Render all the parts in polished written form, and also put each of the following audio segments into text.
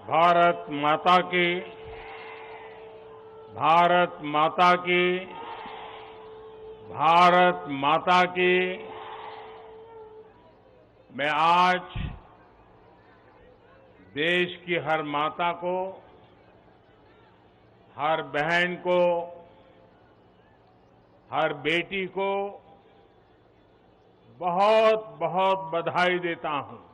भारत माता की, भारत माता की, भारत माता की। मैं आज देश की हर माता को, हर बहन को, हर बेटी को बहुत बहुत बधाई देता हूं।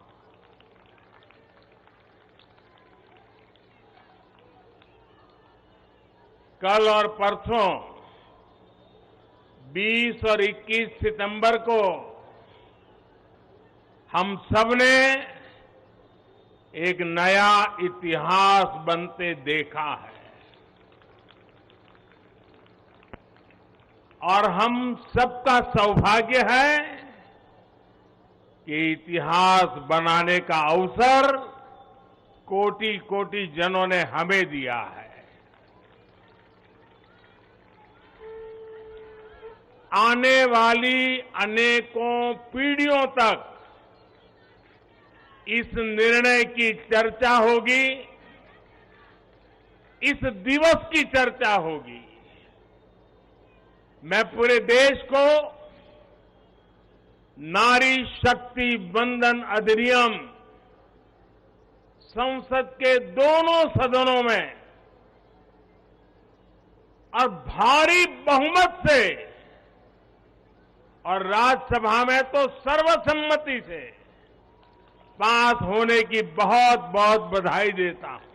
कल और परसों 20 और 21 सितंबर को हम सबने एक नया इतिहास बनते देखा है और हम सबका सौभाग्य है कि इतिहास बनाने का अवसर कोटि कोटि जनों ने हमें दिया है। आने वाली अनेकों पीढ़ियों तक इस निर्णय की चर्चा होगी, इस दिवस की चर्चा होगी। मैं पूरे देश को नारी शक्ति वंदन अधिनियम संसद के दोनों सदनों में और भारी बहुमत से और राज्यसभा में तो सर्वसम्मति से पास होने की बहुत बहुत बधाई देता हूं।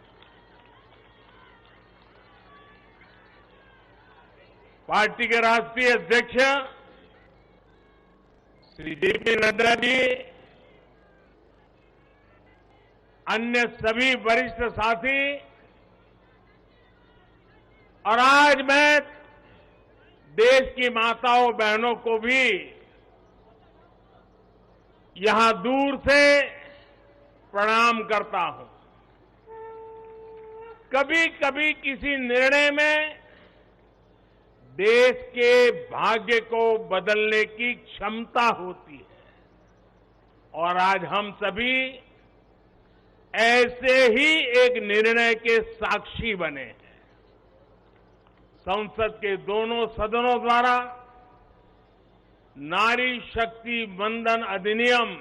पार्टी के राष्ट्रीय अध्यक्ष श्री जेपी नड्डा जी, अन्य सभी वरिष्ठ साथी और आज मैं देश की माताओं बहनों को भी यहां दूर से प्रणाम करता हूं। कभी कभी किसी निर्णय में देश के भाग्य को बदलने की क्षमता होती है और आज हम सभी ऐसे ही एक निर्णय के साक्षी बने हैं। संसद के दोनों सदनों द्वारा नारी शक्ति वंदन अधिनियम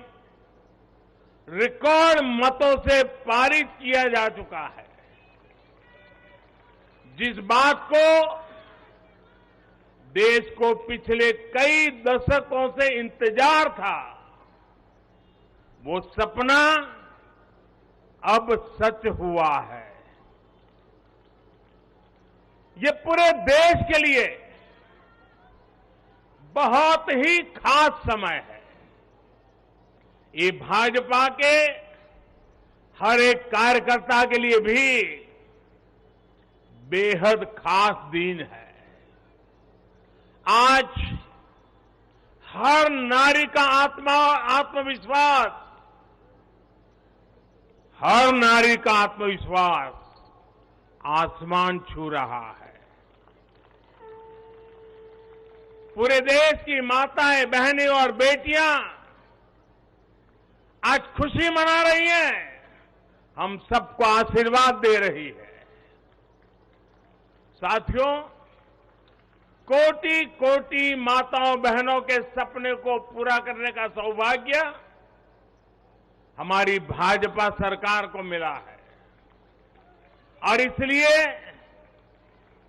रिकॉर्ड मतों से पारित किया जा चुका है। जिस बात को देश को पिछले कई दशकों से इंतजार था, वो सपना अब सच हुआ है। ये पूरे देश के लिए बहुत ही खास समय है। ये भाजपा के हर एक कार्यकर्ता के लिए भी बेहद खास दिन है। आज हर नारी का आत्मविश्वास, हर नारी का आत्मविश्वास आसमान छू रहा है। पूरे देश की माताएं, बहनें और बेटियां आज खुशी मना रही हैं, हम सबको आशीर्वाद दे रही है। साथियों, कोटि कोटि माताओं बहनों के सपने को पूरा करने का सौभाग्य हमारी भाजपा सरकार को मिला है और इसलिए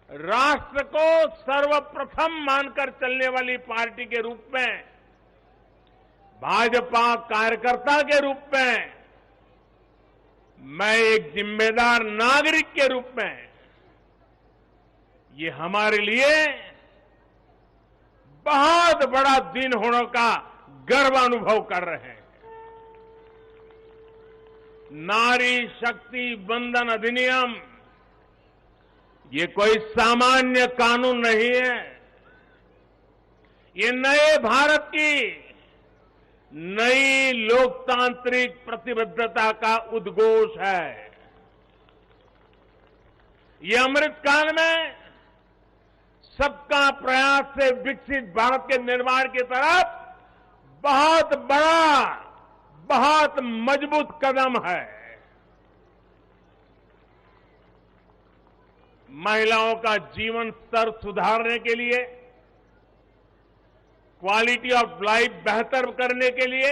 राष्ट्र को सर्वप्रथम मानकर चलने वाली पार्टी के रूप में, भाजपा कार्यकर्ता के रूप में, मैं एक जिम्मेदार नागरिक के रूप में ये हमारे लिए बहुत बड़ा दिन होने का गर्व अनुभव कर रहे हैं। नारी शक्ति वंदन अधिनियम ये कोई सामान्य कानून नहीं है। ये नए भारत की नई लोकतांत्रिक प्रतिबद्धता का उद्घोष है। ये अमृतकाल में सबका प्रयास से विकसित भारत के निर्माण की तरफ बहुत बड़ा, बहुत मजबूत कदम है। महिलाओं का जीवन स्तर सुधारने के लिए, क्वालिटी ऑफ लाइफ बेहतर करने के लिए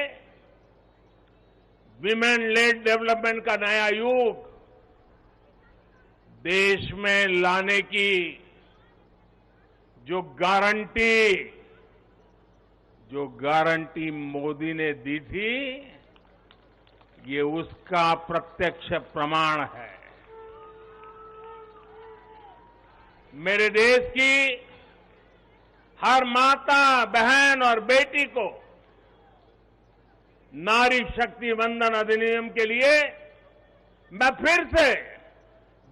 विमेन लेड डेवलपमेंट का नया युग देश में लाने की जो गारंटी मोदी ने दी थी, ये उसका प्रत्यक्ष प्रमाण है। मेरे देश की हर माता, बहन और बेटी को नारी शक्ति वंदन अधिनियम के लिए मैं फिर से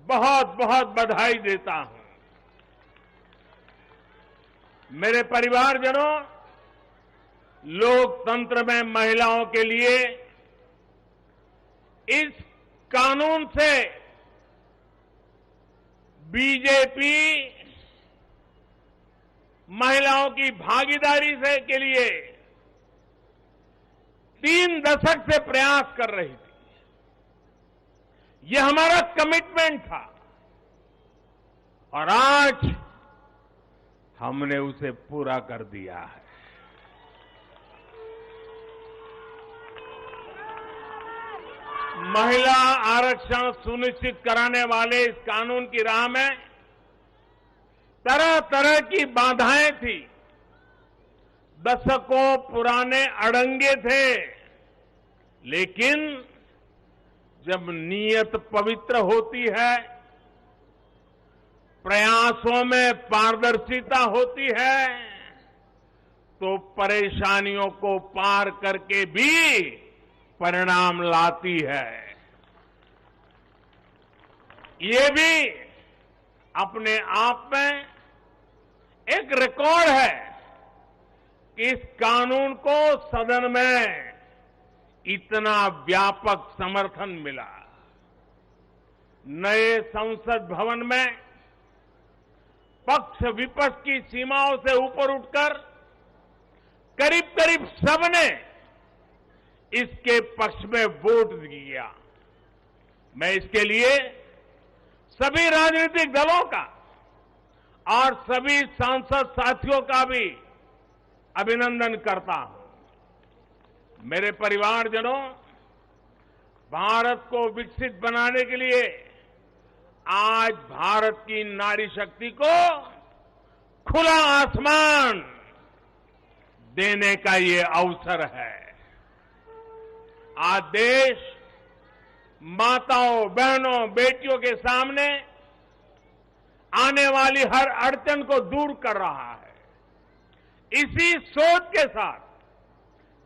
बहुत बहुत बधाई देता हूं। मेरे परिवारजनों, लोकतंत्र में महिलाओं के लिए इस कानून से बीजेपी महिलाओं की भागीदारी से के लिए 3 दशक से प्रयास कर रही थी। यह हमारा कमिटमेंट था और आज हमने उसे पूरा कर दिया है। महिला आरक्षण सुनिश्चित कराने वाले इस कानून की राह में तरह तरह की बाधाएं थी, दशकों पुराने अड़ंगे थे, लेकिन जब नीयत पवित्र होती है, प्रयासों में पारदर्शिता होती है, तो परेशानियों को पार करके भी परिणाम लाती है। ये भी अपने आप में एक रिकॉर्ड है कि इस कानून को सदन में इतना व्यापक समर्थन मिला। नए संसद भवन में पक्ष विपक्ष की सीमाओं से ऊपर उठकर करीब करीब सबने इसके पक्ष में वोट दिया। मैं इसके लिए सभी राजनीतिक दलों का और सभी सांसद साथियों का भी अभिनंदन करता हूं। मेरे परिवारजनों, भारत को विकसित बनाने के लिए आज भारत की नारी शक्ति को खुला आसमान देने का ये अवसर है। आज देश माताओं, बहनों, बेटियों के सामने आने वाली हर अड़चन को दूर कर रहा है। इसी सोच के साथ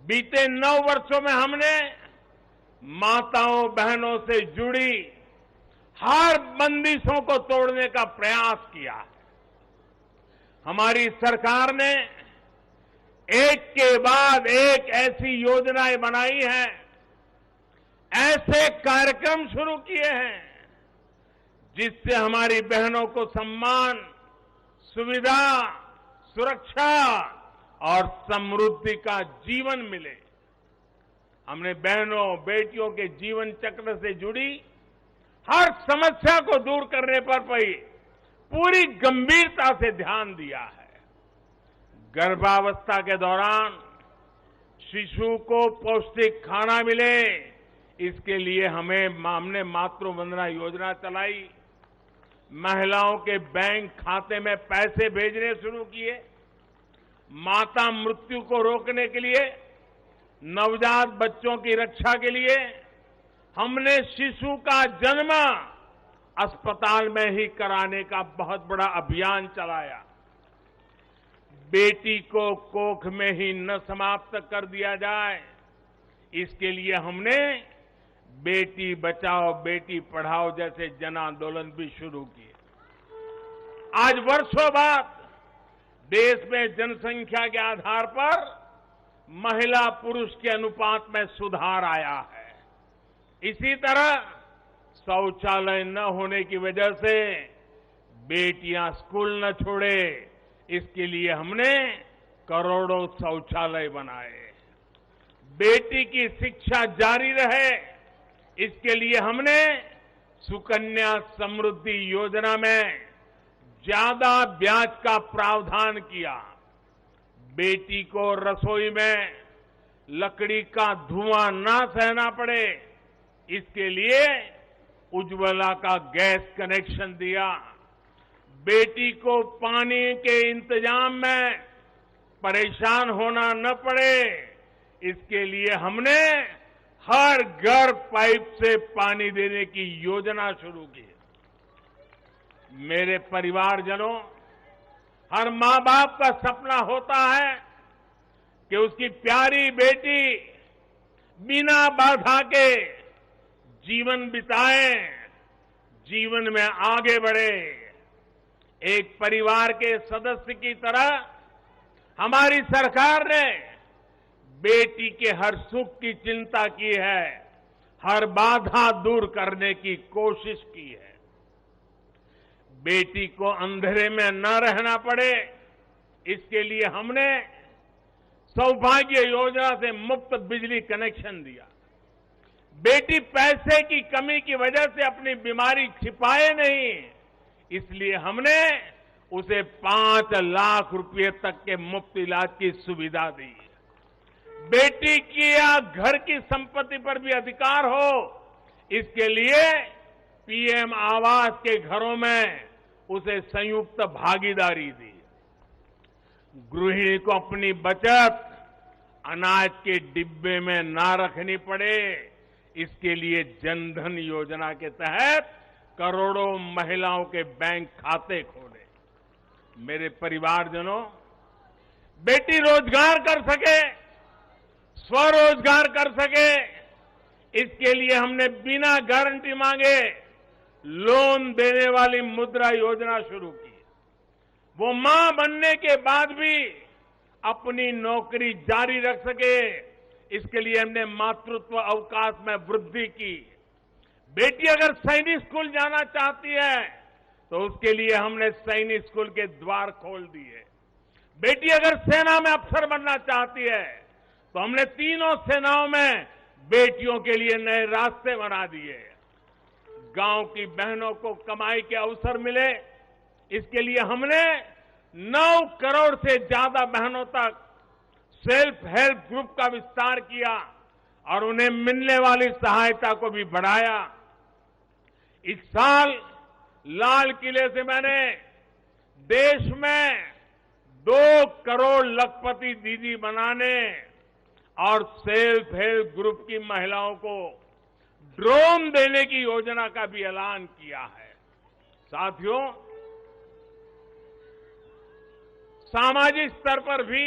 बीते 9 वर्षों में हमने माताओं, बहनों से जुड़ी हर बंदिशों को तोड़ने का प्रयास किया है। हमारी सरकार ने एक के बाद एक ऐसी योजनाएं बनाई हैं, ऐसे कार्यक्रम शुरू किए हैं जिससे हमारी बहनों को सम्मान, सुविधा, सुरक्षा और समृद्धि का जीवन मिले। हमने बहनों, बेटियों के जीवन चक्र से जुड़ी हर समस्या को दूर करने पर पूरी गंभीरता से ध्यान दिया है। गर्भावस्था के दौरान शिशु को पौष्टिक खाना मिले, इसके लिए हमने मातृ वंदना योजना चलाई। महिलाओं के बैंक खाते में पैसे भेजने शुरू किए। माता मृत्यु को रोकने के लिए, नवजात बच्चों की रक्षा के लिए हमने शिशु का जन्म अस्पताल में ही कराने का बहुत बड़ा अभियान चलाया। बेटी को कोख में ही न समाप्त कर दिया जाए, इसके लिए हमने बेटी बचाओ बेटी पढ़ाओ जैसे जन आंदोलन भी शुरू किए। आज वर्षों बाद देश में जनसंख्या के आधार पर महिला पुरुष के अनुपात में सुधार आया है। इसी तरह शौचालय न होने की वजह से बेटियां स्कूल न छोड़े, इसके लिए हमने करोड़ों शौचालय बनाए। बेटी की शिक्षा जारी रहे, इसके लिए हमने सुकन्या समृद्धि योजना में ज्यादा ब्याज का प्रावधान किया। बेटी को रसोई में लकड़ी का धुआं ना सहना पड़े, इसके लिए उज्ज्वला का गैस कनेक्शन दिया। बेटी को पानी के इंतजाम में परेशान होना न पड़े, इसके लिए हमने हर घर पाइप से पानी देने की योजना शुरू की। मेरे परिवारजनों, हर मां बाप का सपना होता है कि उसकी प्यारी बेटी बिना बाधा के जीवन बिताए, जीवन में आगे बढ़े। एक परिवार के सदस्य की तरह हमारी सरकार ने बेटी के हर सुख की चिंता की है, हर बाधा दूर करने की कोशिश की है। बेटी को अंधेरे में न रहना पड़े, इसके लिए हमने सौभाग्य योजना से मुफ्त बिजली कनेक्शन दिया। बेटी पैसे की कमी की वजह से अपनी बीमारी छिपाए नहीं, इसलिए हमने उसे 5 लाख रुपए तक के मुफ्त इलाज की सुविधा दी। बेटी की या घर की संपत्ति पर भी अधिकार हो, इसके लिए पीएम आवास के घरों में उसे संयुक्त भागीदारी दी। गृहिणी को अपनी बचत अनाज के डिब्बे में ना रखनी पड़े, इसके लिए जनधन योजना के तहत करोड़ों महिलाओं के बैंक खाते खोले। मेरे परिवारजनों, बेटी रोजगार कर सके, स्वरोजगार कर सके, इसके लिए हमने बिना गारंटी मांगे लोन देने वाली मुद्रा योजना शुरू की। वो मां बनने के बाद भी अपनी नौकरी जारी रख सके, इसके लिए हमने मातृत्व अवकाश में वृद्धि की। बेटी अगर सैनिक स्कूल जाना चाहती है तो उसके लिए हमने सैनिक स्कूल के द्वार खोल दिए। बेटी अगर सेना में अफसर बनना चाहती है तो हमने तीनों सेनाओं में बेटियों के लिए नए रास्ते बना दिए। गांव की बहनों को कमाई के अवसर मिले, इसके लिए हमने 9 करोड़ से ज्यादा बहनों तक सेल्फ हेल्प ग्रुप का विस्तार किया और उन्हें मिलने वाली सहायता को भी बढ़ाया। इस साल लाल किले से मैंने देश में 2 करोड़ लखपति दीदी बनाने और सेल्फ हेल्प ग्रुप की महिलाओं को ड्रोन देने की योजना का भी ऐलान किया है। साथियों, सामाजिक स्तर पर भी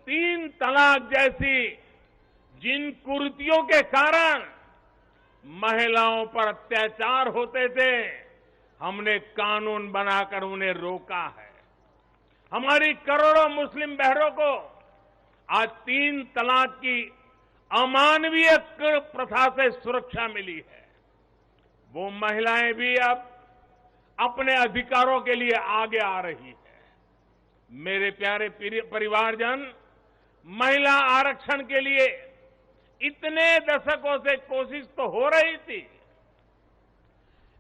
3 तलाक जैसी जिन कुरीतियों के कारण महिलाओं पर अत्याचार होते थे, हमने कानून बनाकर उन्हें रोका है। हमारी करोड़ों मुस्लिम बहनों को आज 3 तलाक की अमानवीय प्रथा से सुरक्षा मिली है। वो महिलाएं भी अब अपने अधिकारों के लिए आगे आ रही है। मेरे प्यारे परिवारजन, महिला आरक्षण के लिए इतने दशकों से कोशिश तो हो रही थी,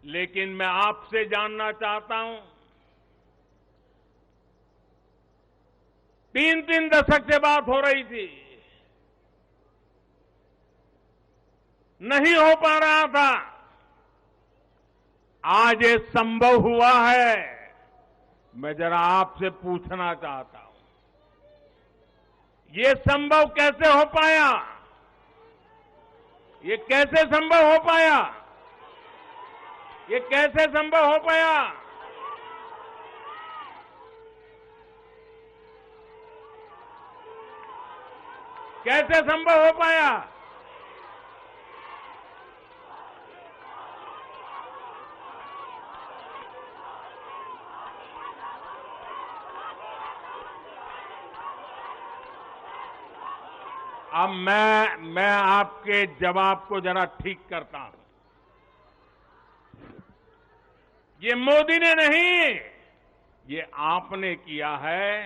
लेकिन मैं आपसे जानना चाहता हूं, 3 दशक से बात हो रही थी, नहीं हो पा रहा था। आज ये संभव हुआ है। मैं जरा आपसे पूछना चाहता हूं, ये संभव कैसे हो पाया? ये कैसे संभव हो पाया? ये कैसे संभव हो पाया? कैसे संभव हो पाया? अब मैं आपके जवाब को जरा ठीक करता हूं। ये मोदी ने नहीं, ये आपने किया है,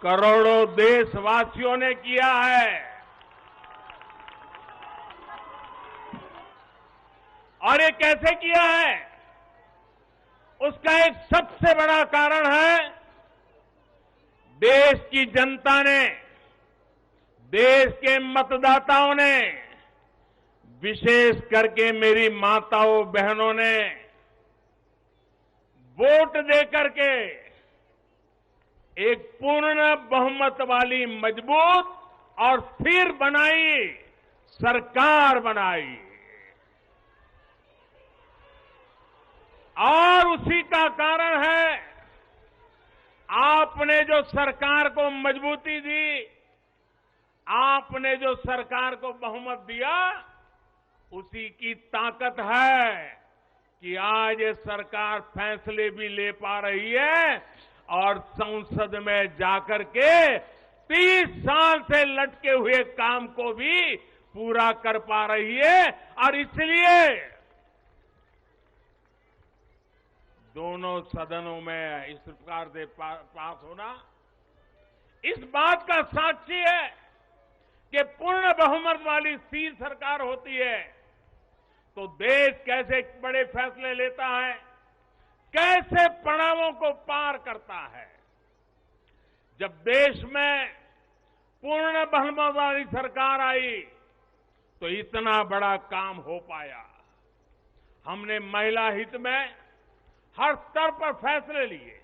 करोड़ों देशवासियों ने किया है। और ये कैसे किया है? उसका एक सबसे बड़ा कारण है देश की जनता ने, देश के मतदाताओं ने, विशेष करके मेरी माताओं बहनों ने वोट देकर के एक पूर्ण बहुमत वाली मजबूत और स्थिर बनाई सरकार बनाई। और उसी का कारण है आपने जो सरकार को मजबूती दी, आपने जो सरकार को बहुमत दिया, उसी की ताकत है कि आज ये सरकार फैसले भी ले पा रही है और संसद में जाकर के 30 साल से लटके हुए काम को भी पूरा कर पा रही है। और इसलिए दोनों सदनों में इस प्रकार से पास होना इस बात का साक्षी है कि पूर्ण बहुमत वाली स्थिर सरकार होती है तो देश कैसे बड़े फैसले लेता है, कैसे पड़ावों को पार करता है। जब देश में पूर्ण बहुमत वाली सरकार आई तो इतना बड़ा काम हो पाया। हमने महिला हित में हर स्तर पर फैसले लिए,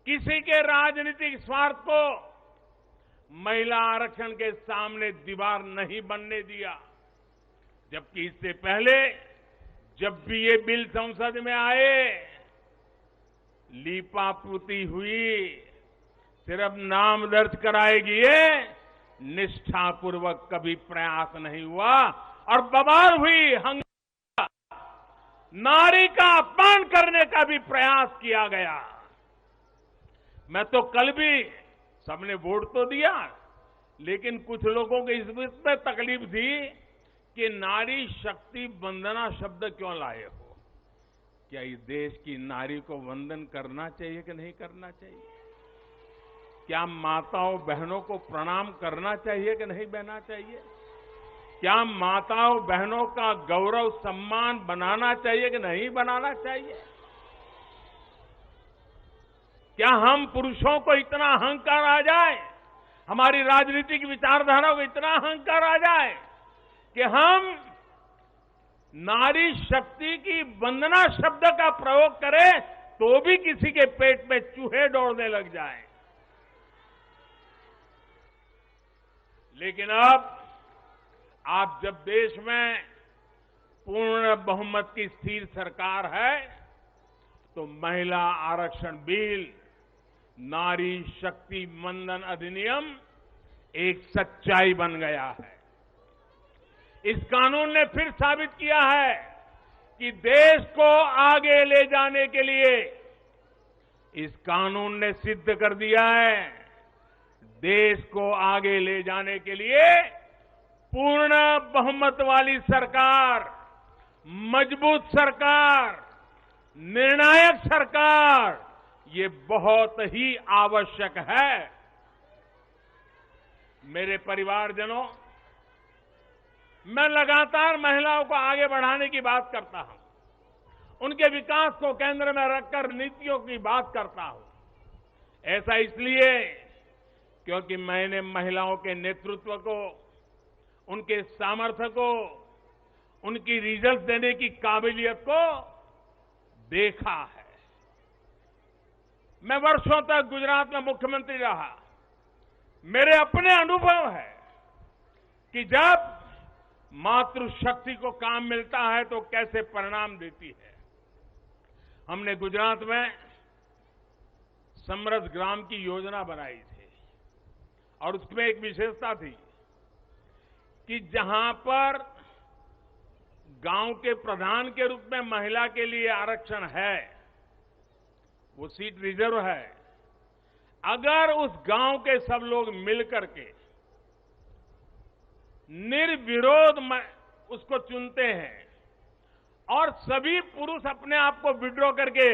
किसी के राजनीतिक स्वार्थ को महिला आरक्षण के सामने दीवार नहीं बनने दिया। जबकि इससे पहले जब भी ये बिल संसद में आए, लीपापोती हुई, सिर्फ नाम दर्ज कराएगी ये, निष्ठापूर्वक कभी प्रयास नहीं हुआ और बवाल हुई, हंगामा, नारी का अपमान करने का भी प्रयास किया गया। मैं तो कल भी, सबने वोट तो दिया, लेकिन कुछ लोगों को इस में तकलीफ थी कि नारी शक्ति वंदना शब्द क्यों लाए हो। क्या इस देश की नारी को वंदन करना चाहिए कि नहीं करना चाहिए? क्या माताओं बहनों को प्रणाम करना चाहिए कि नहीं बहना चाहिए? क्या माताओं बहनों का गौरव सम्मान बनाना चाहिए कि नहीं बनाना चाहिए? क्या हम पुरुषों को इतना अहंकार आ जाए, हमारी राजनीतिक विचारधारा को इतना अहंकार आ जाए कि हम नारी शक्ति की वंदना शब्द का प्रयोग करें तो भी किसी के पेट में चूहे दौड़ने लग जाएं। लेकिन अब आप जब देश में पूर्ण बहुमत की स्थिर सरकार है तो महिला आरक्षण बिल, नारी शक्ति वंदन अधिनियम एक सच्चाई बन गया है। इस कानून ने फिर साबित किया है कि देश को आगे ले जाने के लिए, इस कानून ने सिद्ध कर दिया है, देश को आगे ले जाने के लिए पूर्ण बहुमत वाली सरकार, मजबूत सरकार, निर्णायक सरकार, ये बहुत ही आवश्यक है। मेरे परिवारजनों, मैं लगातार महिलाओं को आगे बढ़ाने की बात करता हूं, उनके विकास को केंद्र में रखकर नीतियों की बात करता हूं। ऐसा इसलिए क्योंकि मैंने महिलाओं के नेतृत्व को, उनके सामर्थ्य को, उनकी रिजल्ट देने की काबिलियत को देखा है। मैं वर्षों तक गुजरात में मुख्यमंत्री रहा। मेरे अपने अनुभव है कि जब मातृशक्ति को काम मिलता है तो कैसे परिणाम देती है। हमने गुजरात में समृद्ध ग्राम की योजना बनाई थी और उसमें एक विशेषता थी कि जहां पर गांव के प्रधान के रूप में महिला के लिए आरक्षण है, वो सीट रिजर्व है, अगर उस गांव के सब लोग मिलकर के निर्विरोध उसको चुनते हैं और सभी पुरुष अपने आप को विड्रॉ करके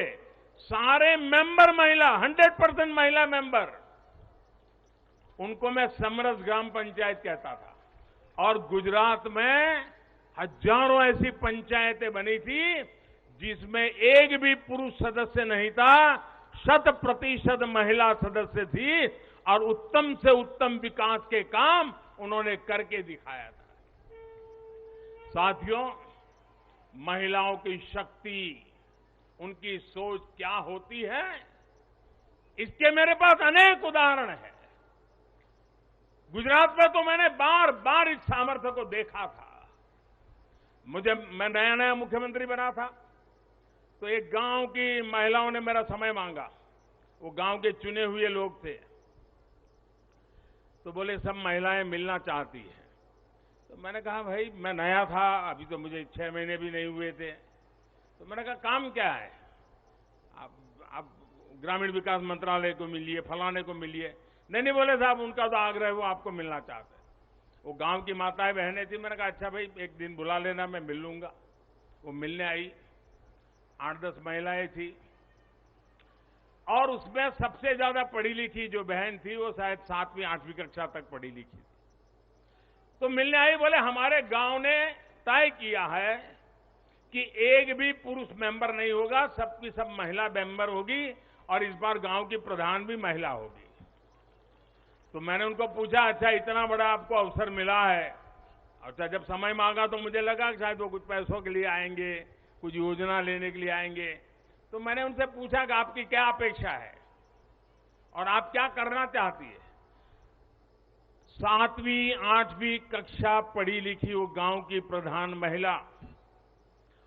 सारे मेंबर महिला, 100% महिला मेंबर, उनको मैं समरस ग्राम पंचायत कहता था। और गुजरात में हजारों ऐसी पंचायतें बनी थी जिसमें एक भी पुरुष सदस्य नहीं था, 100% महिला सदस्य थी और उत्तम से उत्तम विकास के काम उन्होंने करके दिखाया था। साथियों, महिलाओं की शक्ति, उनकी सोच क्या होती है, इसके मेरे पास अनेक उदाहरण हैं। गुजरात में तो मैंने बार बार इस सामर्थ्य को देखा था। मैं नया नया मुख्यमंत्री बना था, तो एक गांव की महिलाओं ने मेरा समय मांगा। वो गांव के चुने हुए लोग थे, तो बोले सब महिलाएं मिलना चाहती हैं। तो मैंने कहा भाई मैं नया था, अभी तो मुझे 6 महीने भी नहीं हुए थे। तो मैंने कहा काम क्या है, आप ग्रामीण विकास मंत्रालय को मिलिए, फलाने को मिलिए। नहीं बोले साहब उनका तो आग्रह है, वो आपको मिलना चाहते हैं। वो गांव की माताएं बहनें थी। मैंने कहा अच्छा भाई एक दिन बुला लेना, मैं मिल लूंगा। वो मिलने आई, 8-10 महिलाएं थी और उसमें सबसे ज्यादा पढ़ी लिखी जो बहन थी वो शायद 7वीं 8वीं कक्षा तक पढ़ी लिखी थी। तो मिलने आई, बोले हमारे गांव ने तय किया है कि एक भी पुरुष मेंबर नहीं होगा, सबकी सब महिला मेंबर होगी और इस बार गांव की प्रधान भी महिला होगी। तो मैंने उनको पूछा अच्छा इतना बड़ा आपको अवसर मिला है। अच्छा जब समय मांगा तो मुझे लगा कि शायद वो कुछ पैसों के लिए आएंगे, कुछ योजना लेने के लिए आएंगे। तो मैंने उनसे पूछा कि आपकी क्या अपेक्षा है और आप क्या करना चाहती है। 7वीं 8वीं कक्षा पढ़ी लिखी वो गांव की प्रधान महिला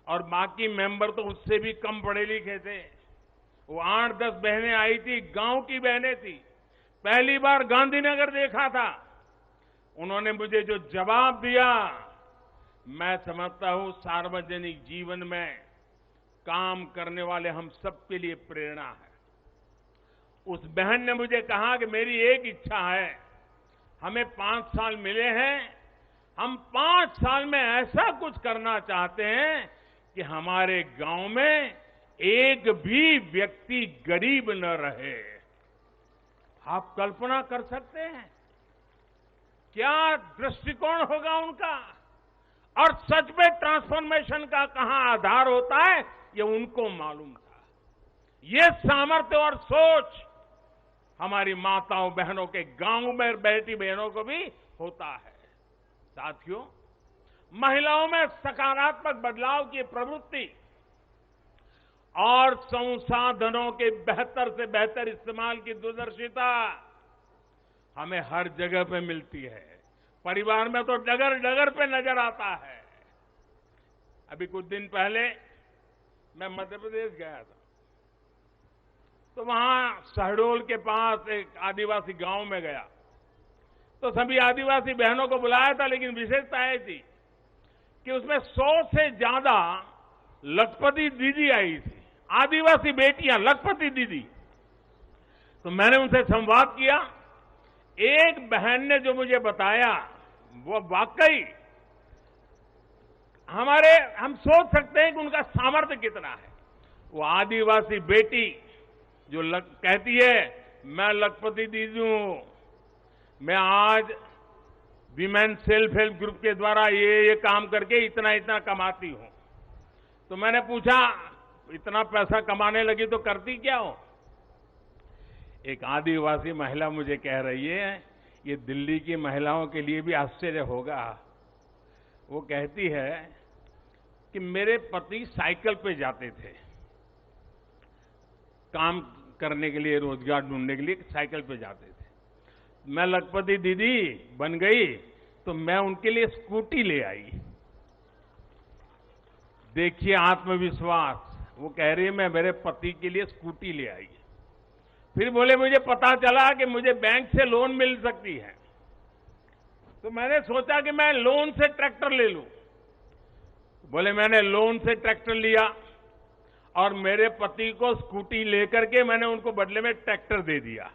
और बाकी मेंबर तो उससे भी कम पढ़े लिखे थे। वो 8-10 बहनें आई थी, गांव की बहनें थी। पहली बार गांधीनगर देखा था। उन्होंने मुझे जो जवाब दिया, मैं समझता हूं सार्वजनिक जीवन में काम करने वाले हम सबके लिए प्रेरणा है। उस बहन ने मुझे कहा कि मेरी एक इच्छा है, हमें 5 साल मिले हैं, हम 5 साल में ऐसा कुछ करना चाहते हैं कि हमारे गांव में एक भी व्यक्ति गरीब न रहे। आप कल्पना कर सकते हैं क्या दृष्टिकोण होगा उनका। और सच में ट्रांसफॉर्मेशन का कहां आधार होता है ये उनको मालूम था। ये सामर्थ्य और सोच हमारी माताओं बहनों के गांव में बैठी बहनों को भी होता है। साथियों, महिलाओं में सकारात्मक बदलाव की प्रवृत्ति और संसाधनों के बेहतर से बेहतर इस्तेमाल की दूरदर्शिता हमें हर जगह पे मिलती है। परिवार में तो डगर डगर पे नजर आता है। अभी कुछ दिन पहले मैं मध्य प्रदेश गया था, तो वहां शहडोल के पास एक आदिवासी गांव में गया, तो सभी आदिवासी बहनों को बुलाया था, लेकिन विशेषता यह थी कि उसमें 100 से ज्यादा लखपति दीदी आई थी, आदिवासी बेटियां, लखपति दीदी। तो मैंने उनसे संवाद किया। एक बहन ने जो मुझे बताया वो वाकई हम सोच सकते हैं कि उनका सामर्थ्य कितना है। वो आदिवासी बेटी जो कहती है मैं लखपति दीदी हूं, मैं आज विमेन सेल्फ हेल्प ग्रुप के द्वारा ये काम करके इतना इतना कमाती हूं। तो मैंने पूछा इतना पैसा कमाने लगी तो करती क्या हो। एक आदिवासी महिला मुझे कह रही है, ये दिल्ली की महिलाओं के लिए भी आश्चर्य होगा। वो कहती है कि मेरे पति साइकिल पे जाते थे काम करने के लिए, रोजगार ढूंढने के लिए साइकिल पे जाते थे। मैं लखपति दीदी बन गई तो मैं उनके लिए स्कूटी ले आई। देखिए आत्मविश्वास। वो कह रही है मैं मेरे पति के लिए स्कूटी ले आई। फिर बोले मुझे पता चला कि मुझे बैंक से लोन मिल सकती है, तो मैंने सोचा कि मैं लोन से ट्रैक्टर ले लूं। बोले मैंने लोन से ट्रैक्टर लिया और मेरे पति को स्कूटी लेकर के मैंने उनको बदले में ट्रैक्टर दे दिया।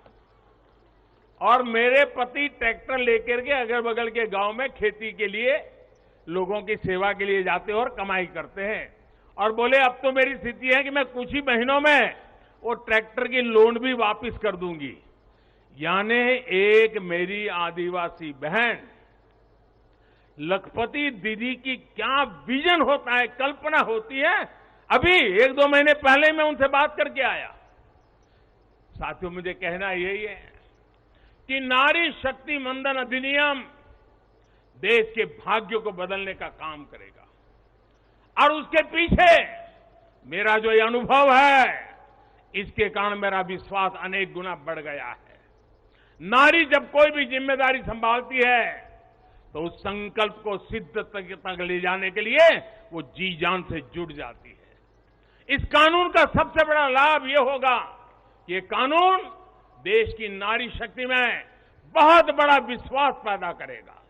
और मेरे पति ट्रैक्टर लेकर के अगल बगल के गांव में खेती के लिए लोगों की सेवा के लिए जाते हैं और कमाई करते हैं। और बोले अब तो मेरी स्थिति है कि मैं कुछ ही महीनों में वो ट्रैक्टर की लोन भी वापस कर दूंगी। यानी एक मेरी आदिवासी बहन लखपति दीदी की क्या विजन होता है, कल्पना होती है, अभी 1-2 महीने पहले मैं उनसे बात करके आया। साथियों, मुझे कहना यही है कि नारी शक्ति वंदन अधिनियम देश के भाग्य को बदलने का काम करेगा। और उसके पीछे मेरा जो ये अनुभव है, इसके कारण मेरा विश्वास अनेक गुना बढ़ गया है। नारी जब कोई भी जिम्मेदारी संभालती है तो उस संकल्प को सिद्ध तक ले जाने के लिए वो जी जान से जुट जाती है। इस कानून का सबसे बड़ा लाभ ये होगा कि ये कानून देश की नारी शक्ति में बहुत बड़ा विश्वास पैदा करेगा।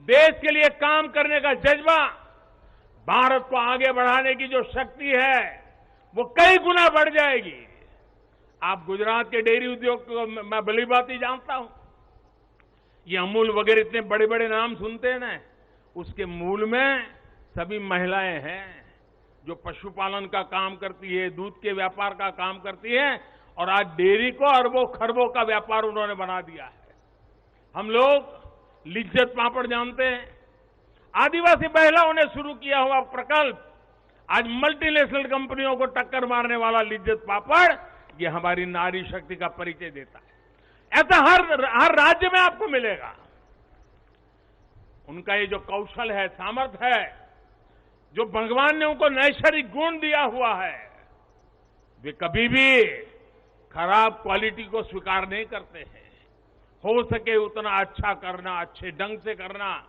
देश के लिए काम करने का जज्बा, भारत को आगे बढ़ाने की जो शक्ति है वो कई गुना बढ़ जाएगी। आप गुजरात के डेयरी उद्योग को मैं भली बात ही जानता हूं। ये अमूल वगैरह इतने बड़े बड़े नाम सुनते हैं ना, उसके मूल में सभी महिलाएं हैं जो पशुपालन का काम करती है, दूध के व्यापार का काम करती है, और आज डेयरी को अरबों खरबों का व्यापार उन्होंने बना दिया है। हम लोग लिज्जत पापड़ जानते हैं, आदिवासी महिलाओं ने शुरू किया हुआ प्रकल्प आज मल्टीनेशनल कंपनियों को टक्कर मारने वाला लिज्जत पापड़, ये हमारी नारी शक्ति का परिचय देता है। ऐसा हर राज्य में आपको मिलेगा। उनका ये जो कौशल है, सामर्थ्य है, जो भगवान ने उनको नैसर्गिक गुण दिया हुआ है, वे कभी भी खराब क्वालिटी को स्वीकार नहीं करते हैं। हो सके उतना अच्छा करना, अच्छे ढंग से करना,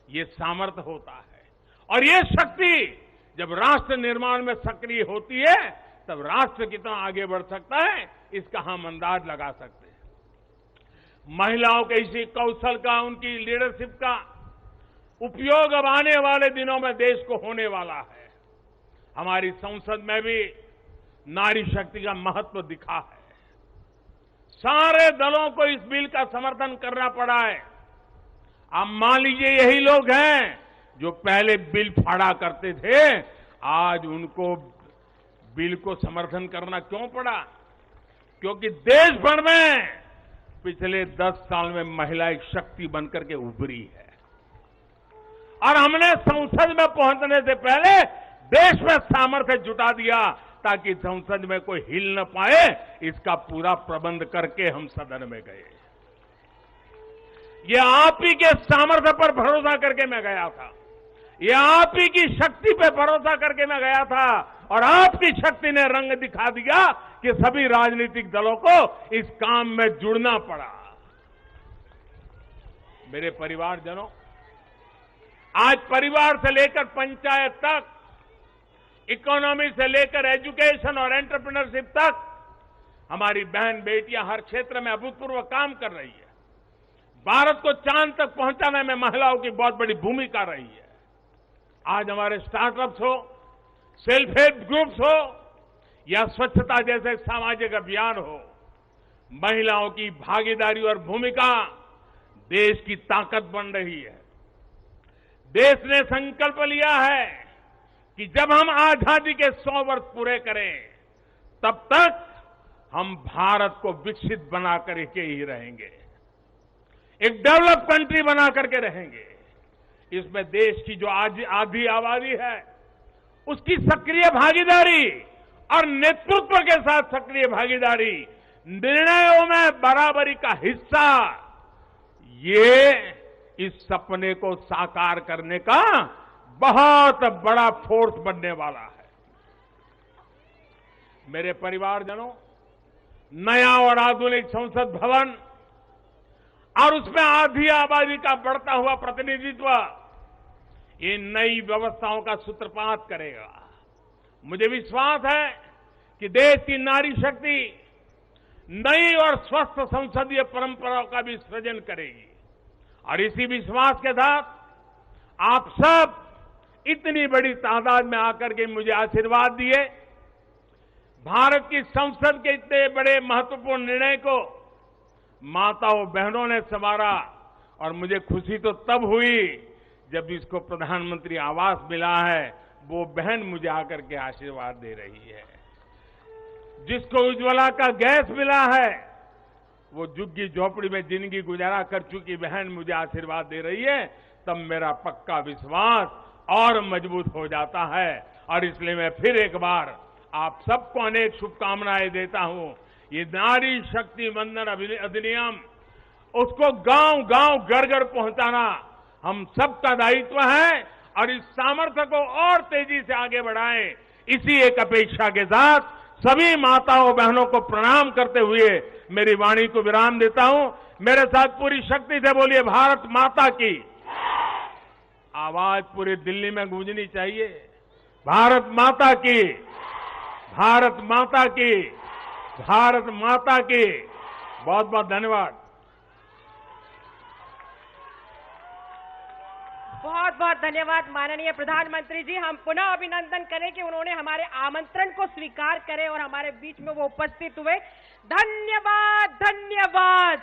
ये सामर्थ्य होता है। और ये शक्ति जब राष्ट्र निर्माण में सक्रिय होती है तब राष्ट्र कितना आगे बढ़ सकता है, इसका हम अंदाज लगा सकते हैं। महिलाओं के इसी कौशल का, उनकी लीडरशिप का उपयोग अब आने वाले दिनों में देश को होने वाला है। हमारी संसद में भी नारी शक्ति का महत्व दिखा है। सारे दलों को इस बिल का समर्थन करना पड़ा है। आप मान लीजिए यही लोग हैं जो पहले बिल फाड़ा करते थे, आज उनको बिल को समर्थन करना क्यों पड़ा? क्योंकि देश भर में पिछले 10 साल में महिला एक शक्ति बनकर के उभरी है। और हमने संसद में पहुंचने से पहले देश में सामर्थ्य जुटा दिया ताकि संसद में कोई हिल न पाए, इसका पूरा प्रबंध करके हम सदन में गए। ये आप ही के सामर्थ्य पर भरोसा करके मैं गया था, ये आप ही की शक्ति पे भरोसा करके मैं गया था, और आपकी शक्ति ने रंग दिखा दिया कि सभी राजनीतिक दलों को इस काम में जुड़ना पड़ा। मेरे परिवारजनों, आज परिवार से लेकर पंचायत तक, इकोनॉमी से लेकर एजुकेशन और एंटरप्रेन्योरशिप तक हमारी बहन बेटियां हर क्षेत्र में अभूतपूर्व काम कर रही है। भारत को चांद तक पहुंचाने में महिलाओं की बहुत बड़ी भूमिका रही है। आज हमारे स्टार्टअप्स हो, सेल्फ हेल्प ग्रुप्स हो या स्वच्छता जैसे सामाजिक अभियान हो, महिलाओं की भागीदारी और भूमिका देश की ताकत बन रही है। देश ने संकल्प लिया है कि जब हम आजादी के 100 वर्ष पूरे करें तब तक हम भारत को विकसित बना करके ही रहेंगे, एक डेवलप कंट्री बना करके रहेंगे। इसमें देश की जो आधी आबादी है उसकी सक्रिय भागीदारी और नेतृत्व के साथ सक्रिय भागीदारी, निर्णयों में बराबरी का हिस्सा, ये इस सपने को साकार करने का बहुत बड़ा फोर्स बनने वाला है। मेरे परिवारजनों, नया और आधुनिक संसद भवन और उसमें आधी आबादी का बढ़ता हुआ प्रतिनिधित्व, ये नई व्यवस्थाओं का सूत्रपात करेगा। मुझे विश्वास है कि देश की नारी शक्ति नई और स्वस्थ संसदीय परंपराओं का भी सृजन करेगी। और इसी विश्वास के साथ आप सब इतनी बड़ी तादाद में आकर के मुझे आशीर्वाद दिए। भारत की संसद के इतने बड़े महत्वपूर्ण निर्णय को माताओं बहनों ने संवारा, और मुझे खुशी तो तब हुई जब इसको प्रधानमंत्री आवास मिला है, वो बहन मुझे आकर के आशीर्वाद दे रही है। जिसको उज्ज्वला का गैस मिला है, वो झुग्गी झोपड़ी में जिंदगी गुजारा कर चुकी बहन मुझे आशीर्वाद दे रही है, तब मेरा पक्का विश्वास और मजबूत हो जाता है और इसलिए मैं फिर एक बार आप सबको अनेक शुभकामनाएं देता हूं। ये नारी शक्ति वंदन अधिनियम, उसको गांव गांव घर घर पहुंचाना हम सबका दायित्व है और इस सामर्थ्य को और तेजी से आगे बढ़ाएं। इसी एक अपेक्षा के साथ सभी माताओं बहनों को प्रणाम करते हुए मेरी वाणी को विराम देता हूं। मेरे साथ पूरी शक्ति से बोलिए, भारत माता की। आवाज पूरी दिल्ली में गूंजनी चाहिए, भारत माता की, भारत माता की, भारत माता की। बहुत बहुत धन्यवाद। बहुत बहुत धन्यवाद माननीय प्रधानमंत्री जी। हम पुनः अभिनंदन करें कि उन्होंने हमारे आमंत्रण को स्वीकार करे और हमारे बीच में वो उपस्थित हुए। धन्यवाद, धन्यवाद।